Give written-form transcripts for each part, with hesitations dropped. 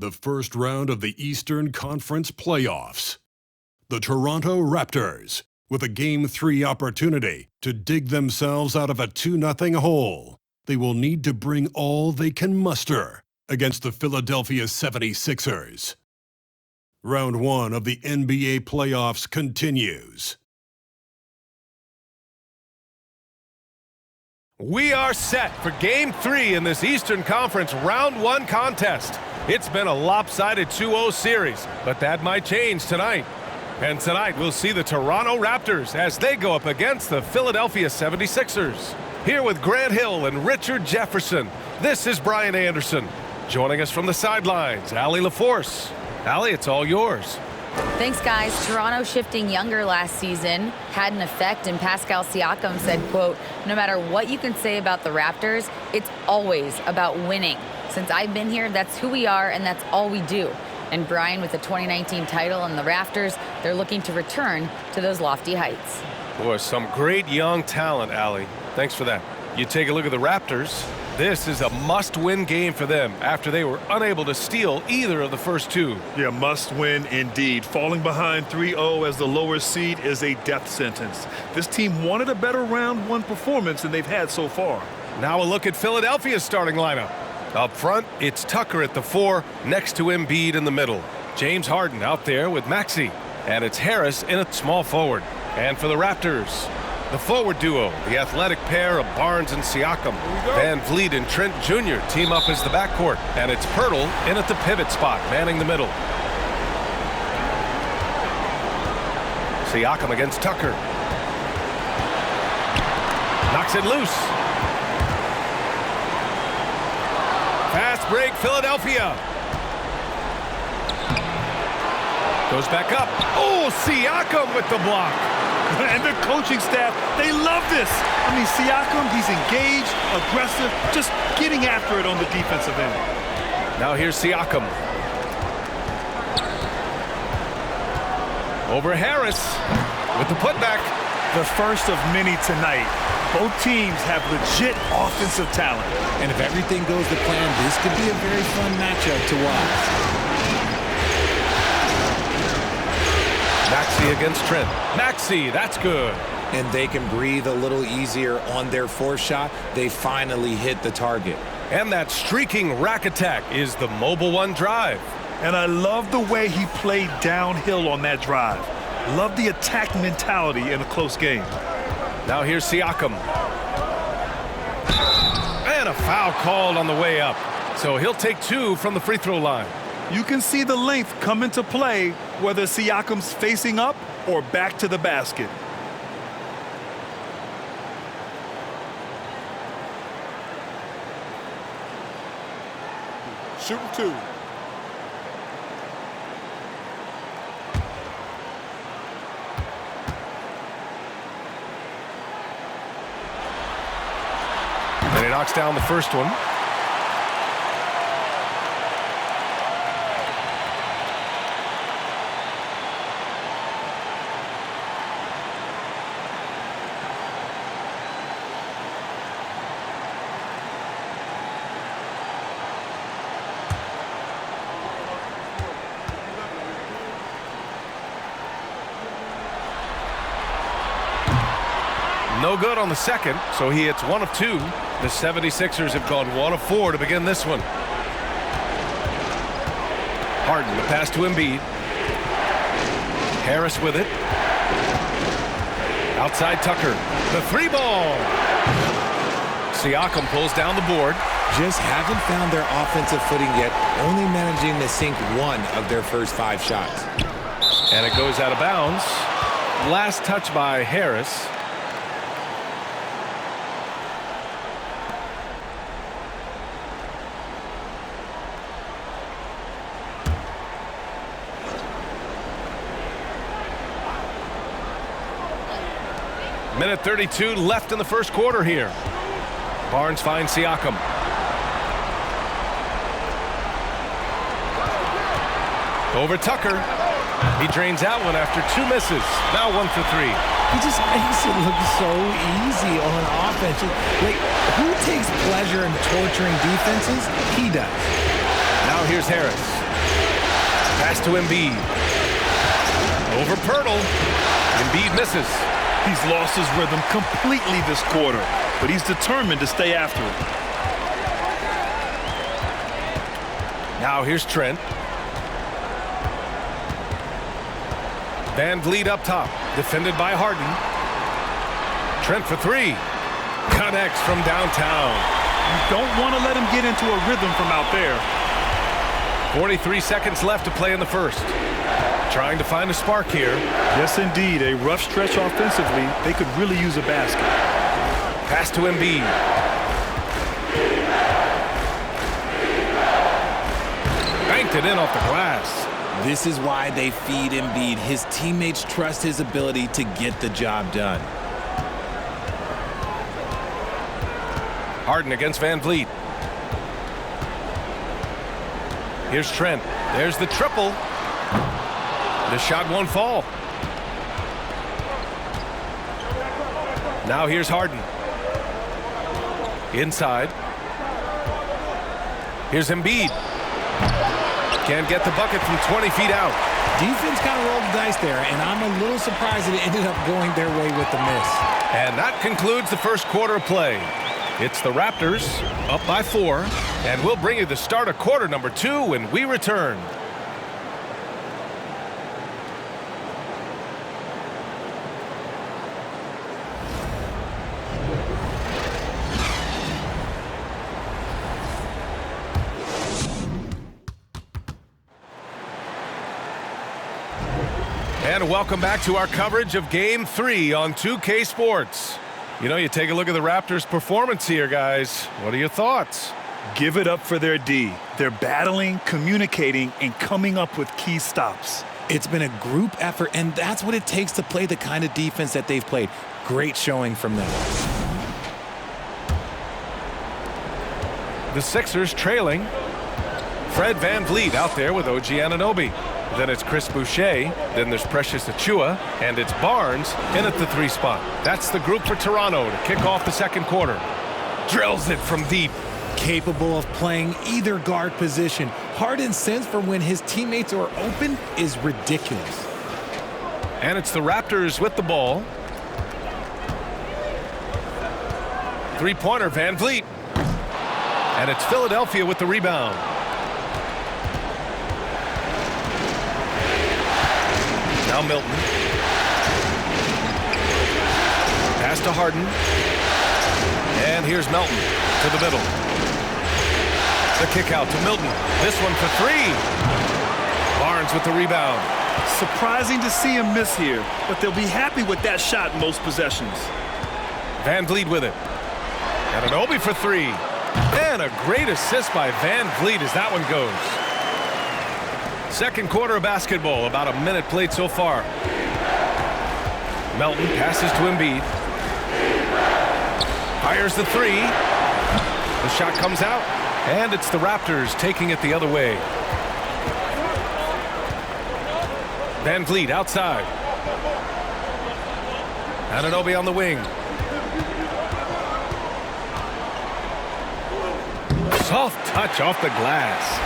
the first round of the Eastern Conference playoffs. The Toronto Raptors, with a Game 3 opportunity to dig themselves out of a 2-0 hole. They will need to bring all they can muster against the Philadelphia 76ers. Round 1 of the NBA playoffs continues. We are set for Game 3 in this Eastern Conference Round 1 contest. It's been a lopsided 2-0 series, but that might change tonight. And tonight we'll see the Toronto Raptors as they go up against the Philadelphia 76ers. Here with Grant Hill and Richard Jefferson, this is Brian Anderson. Joining us from the sidelines, Allie LaForce. Allie, it's all yours. Thanks, guys. Toronto shifting younger last season had an effect, and Pascal Siakam said, quote, "No matter what you can say about the Raptors, it's always about winning. Since I've been here, that's who we are, and that's all we do." And Brian, with the 2019 title and the Raptors, they're looking to return to those lofty heights. Boy, some great young talent, Allie. Thanks for that. You take a look at the Raptors. This is a must-win game for them after they were unable to steal either of the first two. Yeah, must-win indeed. Falling behind 3-0 as the lower seed is a death sentence. This team wanted a better round 1 performance than they've had so far. Now a look at Philadelphia's starting lineup. Up front, it's Tucker at the 4, next to Embiid in the middle. James Harden out there with Maxey. And it's Harris in at small forward. And for the Raptors, the forward duo, the athletic pair of Barnes and Siakam. Van Vliet and Trent Jr. team up as the backcourt. And it's Pirtle in at the pivot spot, manning the middle. Siakam against Tucker. Knocks it loose. Fast break, Philadelphia. Goes back up. Oh, Siakam with the block. And the coaching staff, they love this. I mean, Siakam, he's engaged, aggressive, just getting after it on the defensive end. Now here's Siakam. Over Harris with the putback. The first of many tonight. Both teams have legit offensive talent. And if everything goes to plan, this could be a very fun matchup to watch. Maxey against Trent. Maxey, that's good. And they can breathe a little easier on their fourth shot. They finally hit the target. And that streaking rack attack is the Mobile One drive. And I love the way he played downhill on that drive. Love the attack mentality in a close game. Now here's Siakam. And a foul called on the way up. So he'll take 2 from the free throw line. You can see the length come into play whether Siakam's facing up or back to the basket. Shooting 2. And he knocks down the first one. No good on the second, so he hits 1 of 2. The 76ers have gone 1 of 4 to begin this one. Harden, the pass to Embiid. Harris with it. Outside Tucker. The 3-ball. Siakam pulls down the board. Just haven't found their offensive footing yet, only managing to sink 1 of their first 5 shots. And it goes out of bounds. Last touch by Harris. Minute 32 left in the first quarter here. Barnes finds Siakam. Over Tucker. He drains out one after 2 misses. Now 1 for 3. He just makes it look so easy on offense. Like, who takes pleasure in torturing defenses? He does. Now here's Harris. Pass to Embiid. Over Pirtle. Embiid misses. He's lost his rhythm completely this quarter, but he's determined to stay after it. Now here's Trent. Van Vliet up top, defended by Harden. Trent for three. Connects from downtown. You don't want to let him get into a rhythm from out there. 43 seconds left to play in the first. Trying to find a spark here. Yes, indeed. A rough stretch offensively. They could really use a basket. Pass to Embiid. Banked it in off the glass. This is why they feed Embiid. His teammates trust his ability to get the job done. Harden against Van Vliet. Here's Trent. There's the triple. The shot won't fall. Now here's Harden. Inside. Here's Embiid. Can't get the bucket from 20 feet out. Defense kind of rolled the dice there, and I'm a little surprised that it ended up going their way with the miss. And that concludes the first quarter of play. It's the Raptors up by 4, and we'll bring you the start of quarter number 2 when we return. And welcome back to our coverage of Game 3 on 2K Sports. You know, you take a look at the Raptors' performance here, guys. What are your thoughts? Give it up for their D. They're battling, communicating, and coming up with key stops. It's been a group effort, and that's what it takes to play the kind of defense that they've played. Great showing from them. The Sixers trailing. Fred Van Vliet out there with OG Anunoby. Then it's Chris Boucher, then there's Precious Achiuwa, and it's Barnes in at the 3 spot. That's the group for Toronto to kick off the second quarter. Drills it from deep. Capable of playing either guard position. Harden's sense for when his teammates are open is ridiculous. And it's the Raptors with the ball. Three-pointer, Van Vliet. And it's Philadelphia with the rebound. Now Milton. Pass to Harden. And here's Melton to the middle. The kick out to Milton. This one for 3. Barnes with the rebound. Surprising to see him miss here, but they'll be happy with that shot most possessions. Van Vliet with it. Anunoby for 3. And a great assist by Van Vliet as that one goes. Second quarter of basketball, about a minute played so far. Melton passes to Embiid. Fires the 3. The shot comes out, and it's the Raptors taking it the other way. Van Vliet outside. Anunoby on the wing. Soft touch off the glass.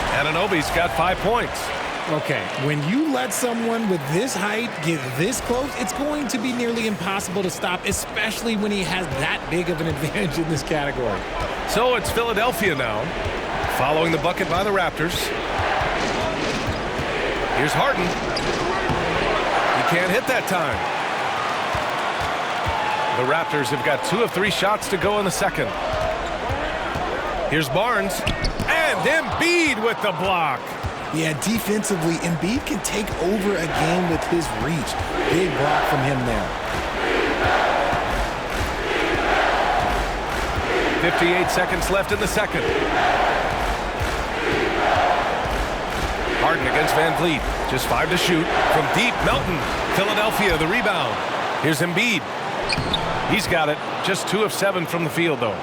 Anunoby's got 5 points. Okay, when you let someone with this height get this close, it's going to be nearly impossible to stop, especially when he has that big of an advantage in this category. So it's Philadelphia now, following the bucket by the Raptors. Here's Harden. He can't hit that time. The Raptors have got 2 of 3 shots to go in the second. Here's Barnes. And Embiid with the block. Yeah, defensively, Embiid can take over a game with his reach. Big block from him there. 58 seconds left in the second. Harden against Van Vliet. Just 5 to shoot. From deep, Melton. Philadelphia, the rebound. Here's Embiid. He's got it. Just 2 of 7 from the field, though.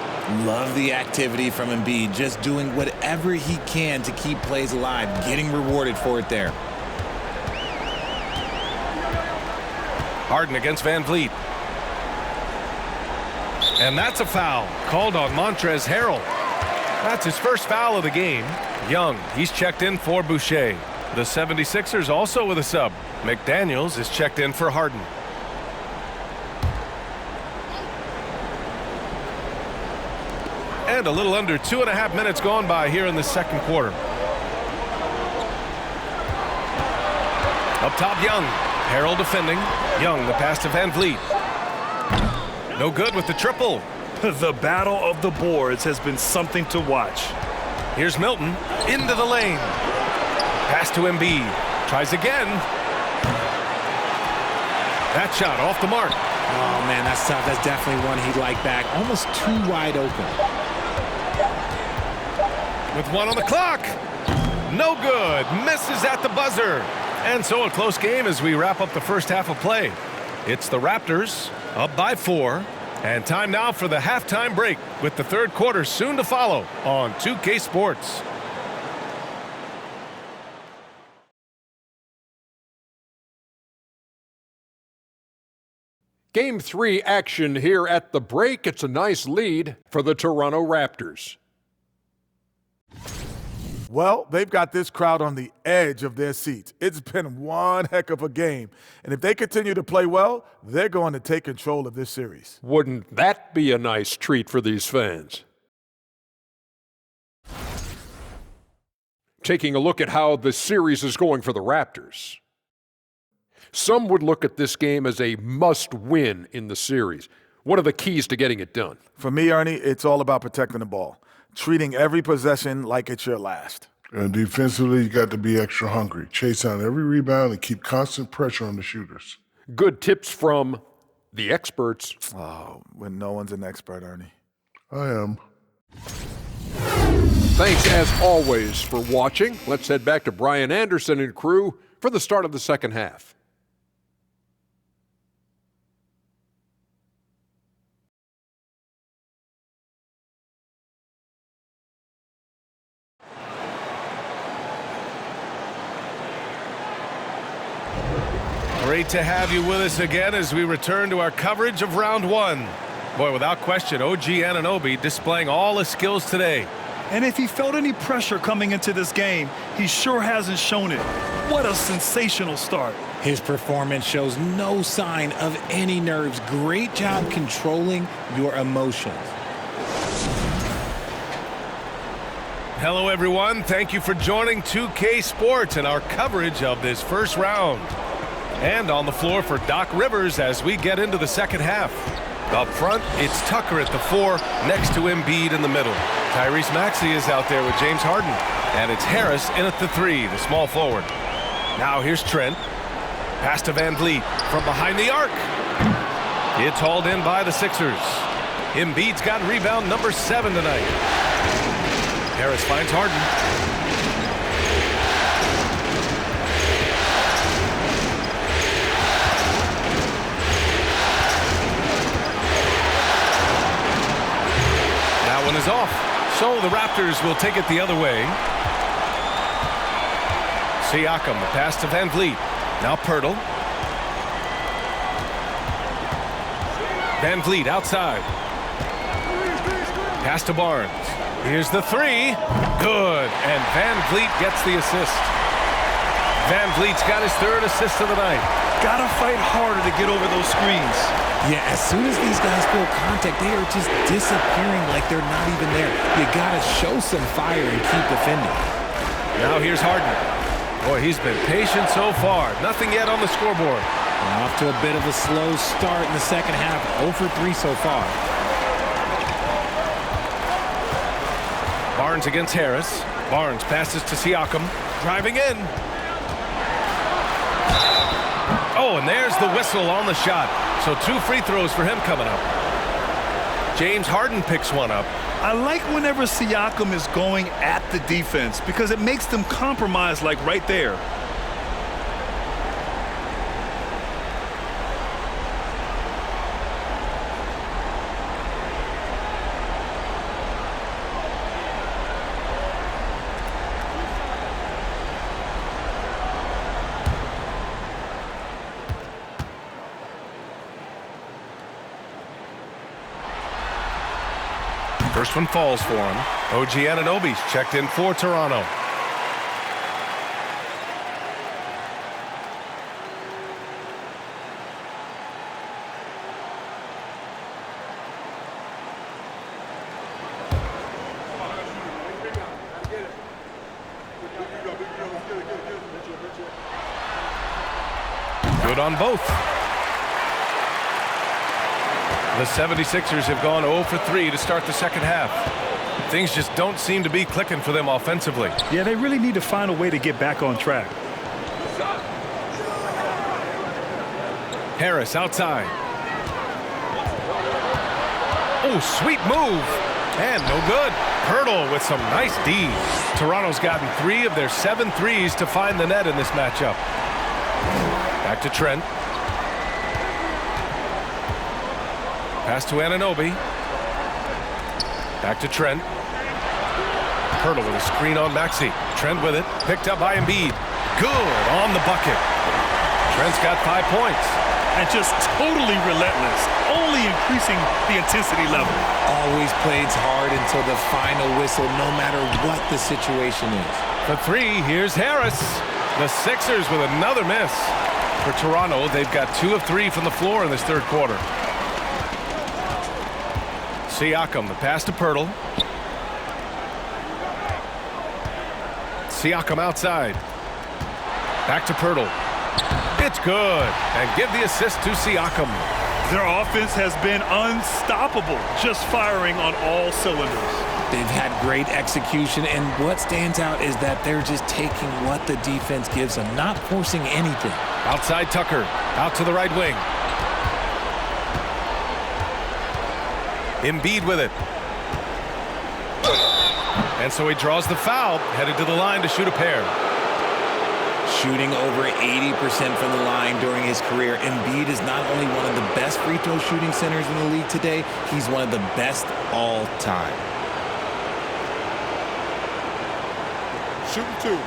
Love the activity from Embiid, just doing whatever he can to keep plays alive, getting rewarded for it there. Harden against Van Vliet. And that's a foul called on Montrezl Harrell. That's his first foul of the game. Young, he's checked in for Boucher. The 76ers also with a sub. McDaniels is checked in for Harden. And a little under 2.5 minutes gone by here in the second quarter. Up top, Young. Harrell defending. Young, the pass to Van Vliet. No good with the triple. The battle of the boards has been something to watch. Here's Milton into the lane. Pass to Embiid. Tries again. That shot off the mark. Oh, man, that's tough. That's definitely one he'd like back. Almost too wide open. With 1 on the clock. No good. Misses at the buzzer. And so a close game as we wrap up the first half of play. It's the Raptors up by 4. And time now for the halftime break with the third quarter soon to follow on 2K Sports. Game 3 action here at the break. It's a nice lead for the Toronto Raptors. Well, they've got this crowd on the edge of their seats. It's been one heck of a game. And if they continue to play well, they're going to take control of this series. Wouldn't that be a nice treat for these fans? Taking a look at how the series is going for the Raptors. Some would look at this game as a must-win in the series. What are the keys to getting it done? For me, Ernie, it's all about protecting the ball. Treating every possession like it's your last. And defensively, you got to be extra hungry. Chase down every rebound and keep constant pressure on the shooters. Good tips from the experts. Oh, when no one's an expert, Ernie. I am. Thanks, as always, for watching. Let's head back to Brian Anderson and crew for the start of the second half. Great to have you with us again as we return to our coverage of round 1. Boy, without question, OG Anunoby displaying all his skills today. And if he felt any pressure coming into this game, he sure hasn't shown it. What a sensational start. His performance shows no sign of any nerves. Great job controlling your emotions. Hello, everyone. Thank you for joining 2K Sports and our coverage of this first round. And on the floor for Doc Rivers as we get into the second half. Up front, it's Tucker at the 4, next to Embiid in the middle. Tyrese Maxey is out there with James Harden. And it's Harris in at the 3, the small forward. Now here's Trent. Pass to Van Vliet from behind the arc. It's hauled in by the Sixers. Embiid's got rebound number 7 tonight. Harris finds Harden. One is off, so the Raptors will take it the other way. Siakam, the pass to Van Vliet. Now Pirtle. Van Vliet outside. Pass to Barnes. Here's the 3. Good, and Van Vliet gets the assist. Van Vliet's got his 3rd assist of the night. Gotta fight harder to get over those screens. Yeah, as soon as these guys feel contact, they are just disappearing like they're not even there. You gotta show some fire and keep defending. Now here's Harden. Boy, he's been patient so far. Nothing yet on the scoreboard. And off to a bit of a slow start in the second half. 0 for 3 so far. Barnes against Harris. Barnes passes to Siakam. Driving in. Oh, and there's the whistle on the shot. So 2 free throws for him coming up. James Harden picks one up. I like whenever Siakam is going at the defense because it makes them compromise like right there. First one falls for him. OG Anunoby's checked in for Toronto. Good on both. The 76ers have gone 0 for 3 to start the second half. Things just don't seem to be clicking for them offensively. Yeah, they really need to find a way to get back on track. Harris outside. Oh, sweet move. And no good. Hurdle with some nice D. Toronto's gotten 3 of their 7 threes to find the net in this matchup. Back to Trent. Pass to Anunoby. Back to Trent. Hurdle with a screen on Maxey. Trent with it. Picked up by Embiid. Good on the bucket. Trent's got 5 points. And just totally relentless, only increasing the intensity level. Always plays hard until the final whistle, no matter what the situation is. For 3, here's Harris. The Sixers with another miss. For Toronto, they've got 2 of 3 from the floor in this third quarter. Siakam, the pass to Pirtle. Siakam outside. Back to Pirtle. It's good. And give the assist to Siakam. Their offense has been unstoppable, just firing on all cylinders. They've had great execution, and what stands out is that they're just taking what the defense gives them, not forcing anything. Outside Tucker, out to the right wing. Embiid with it. And so he draws the foul, headed to the line to shoot a pair. Shooting over 80% from the line during his career, Embiid is not only one of the best free throw shooting centers in the league today, he's one of the best all time. Shooting 2.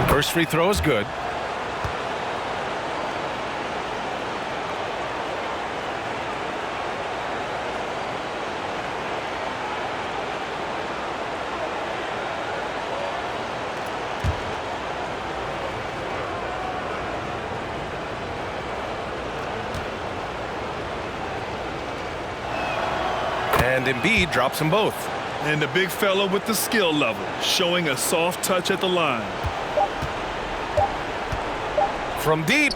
First free throw is good. And Embiid drops them both. And the big fella with the skill level, showing a soft touch at the line. From deep.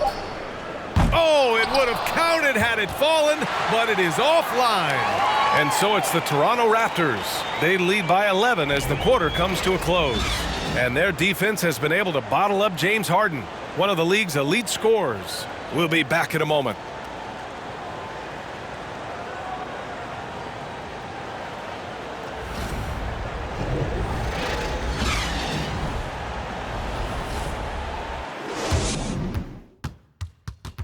Oh, it would have counted had it fallen, but it is offline. And so it's the Toronto Raptors. They lead by 11 as the quarter comes to a close. And their defense has been able to bottle up James Harden, one of the league's elite scorers. We'll be back in a moment.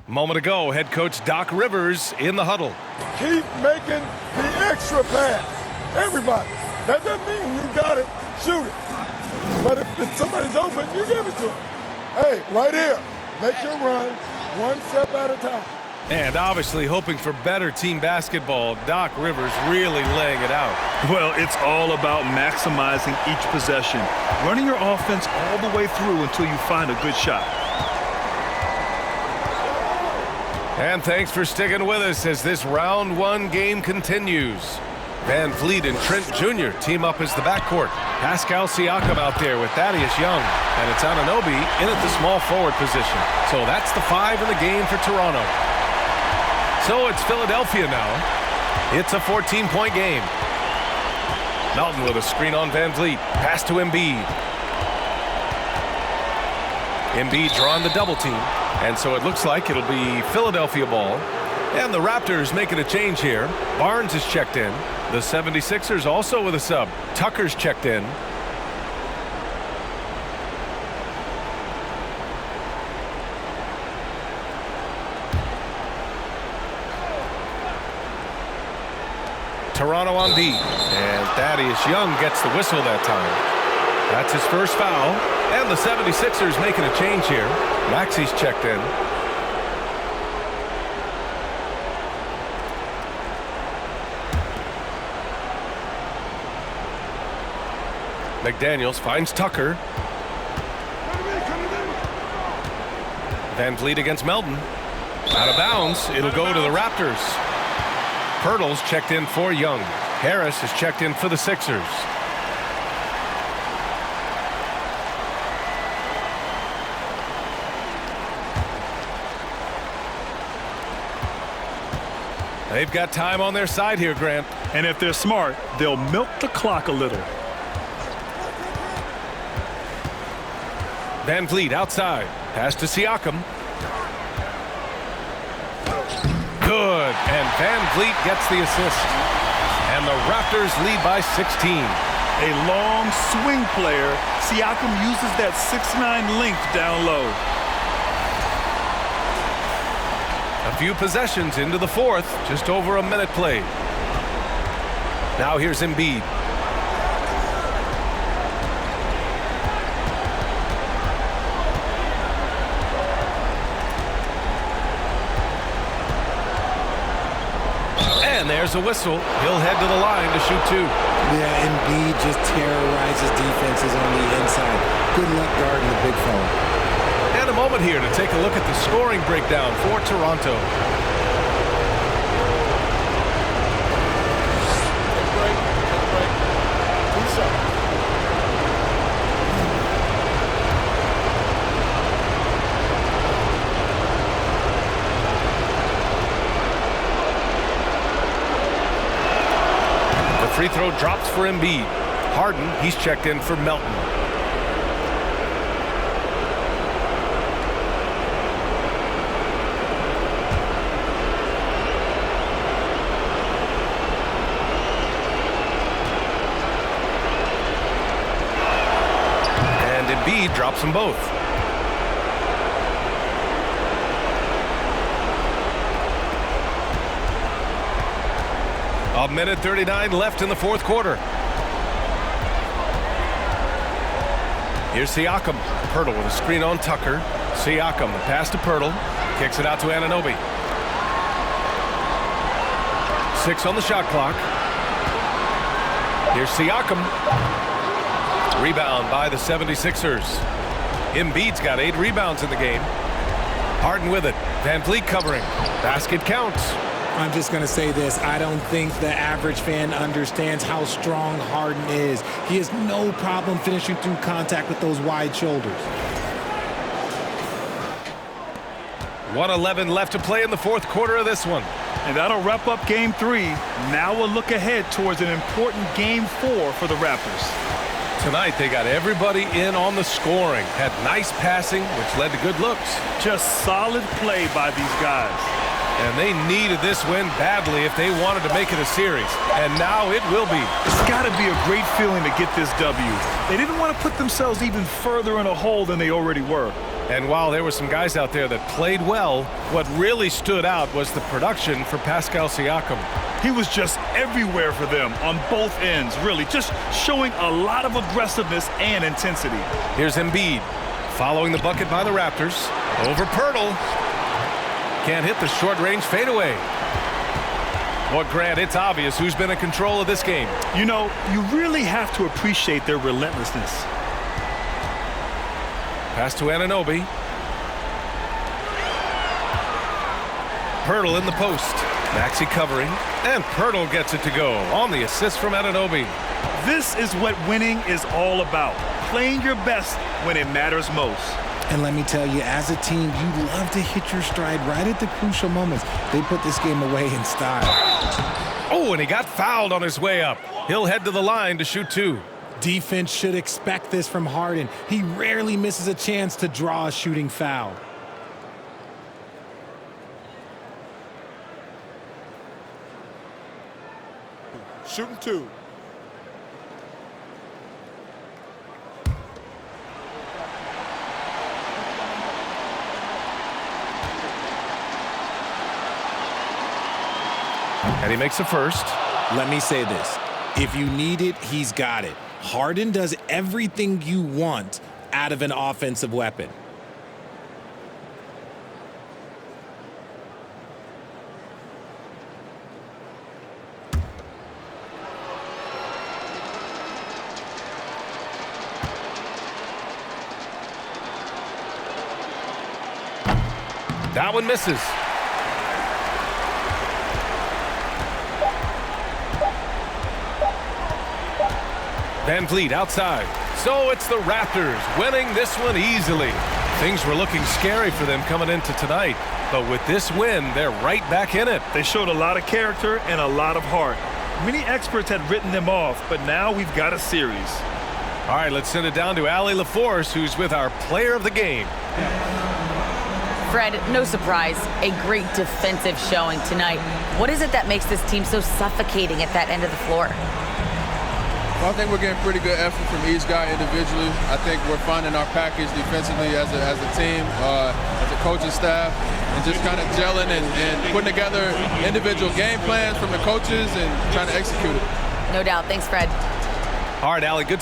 Moment ago, head coach Doc Rivers in the huddle. Keep making the extra pass. Everybody. That doesn't mean you got it, shoot it. But if somebody's open, you give it to them. Hey, right here, make your run one step at a time. And obviously hoping for better team basketball, Doc Rivers really laying it out. Well, it's all about maximizing each possession, running your offense all the way through until you find a good shot. And thanks for sticking with us as this round 1 game continues. Van Vliet and Trent Jr. team up as the backcourt. Pascal Siakam out there with Thaddeus Young. And it's Anunoby in at the small forward position. So that's the 5 in the game for Toronto. So it's Philadelphia now. It's a 14-point game. Melton with a screen on Van Vliet. Pass to Embiid. Embiid drawing the double team. And so it looks like it'll be Philadelphia ball. And the Raptors making a change here. Barnes is checked in. The 76ers also with a sub. Tucker's checked in. Toronto on D. And Thaddeus Young gets the whistle that time. That's his first foul. And the 76ers making a change here. Maxey's checked in. McDaniels finds Tucker. Van Vliet against Melton. Out of bounds, it'll go to the Raptors. Pirtle's checked in for Young. Harris is checked in for the Sixers. They've got time on their side here, Grant. And if they're smart, they'll milk the clock a little. Van Vliet outside. Pass to Siakam. Good. And Van Vliet gets the assist. And the Raptors lead by 16. A long swing player. Siakam uses that 6'9" length down low. A few possessions into the fourth. Just over a minute played. Now here's Embiid. And there's a whistle. He'll head to the line to shoot two. Yeah, Embiid just terrorizes defenses on the inside. Good luck guarding the big fella. And a moment here to take a look at the scoring breakdown for Toronto. The free throw drops for Embiid. Harden, he's checked in for Melton. Embiid drops them both. A minute 39 left in the fourth quarter. Here's Siakam. Pirtle with a screen on Tucker. Siakam, the pass to Pirtle. Kicks it out to Anunoby. 6 on the shot clock. Here's Siakam. Rebound by the 76ers. Embiid's got 8 rebounds in the game. Harden with it. Van Vliet covering. Basket counts. I'm just going to say this. I don't think the average fan understands how strong Harden is. He has no problem finishing through contact with those wide shoulders. 1:11 left to play in the fourth quarter of this one. And that'll wrap up Game 3. Now we'll look ahead towards an important Game 4 for the Raptors. Tonight, they got everybody in on the scoring. Had nice passing, which led to good looks. Just solid play by these guys. And they needed this win badly if they wanted to make it a series. And now it will be. It's got to be a great feeling to get this W. They didn't want to put themselves even further in a hole than they already were. And while there were some guys out there that played well, what really stood out was the production for Pascal Siakam. He was just everywhere for them on both ends, really, just showing a lot of aggressiveness and intensity. Here's Embiid, following the bucket by the Raptors. Over Pirtle. Can't hit the short-range fadeaway. Well, Grant, it's obvious who's been in control of this game. You know, you really have to appreciate their relentlessness. Pass to Anunoby. Pirtle in the post. Maxey covering. And Pirtle gets it to go on the assist from Anunoby. This is what winning is all about. Playing your best when it matters most. And let me tell you, as a team, you love to hit your stride right at the crucial moments. They put this game away in style. Oh, and he got fouled on his way up. He'll head to the line to shoot two. Defense should expect this from Harden. He rarely misses a chance to draw a shooting foul. Shooting two. And he makes the first. Let me say this. If you need it, he's got it. Harden does everything you want out of an offensive weapon. That one misses. Van Vliet outside. So it's the Raptors winning this one easily. Things were looking scary for them coming into tonight, but with this win, they're right back in it. They showed a lot of character and a lot of heart. Many experts had written them off, but now we've got a series. All right, let's send it down to Allie LaForce, who's with our player of the game. Fred, no surprise, a great defensive showing tonight. What is it that makes this team so suffocating at that end of the floor? Well, I think we're getting pretty good effort from each guy individually. I think we're finding our package defensively as a team, as a coaching staff, and just kind of gelling and putting together individual game plans from the coaches and trying to execute it. No doubt. Thanks, Fred. All right, Allie, good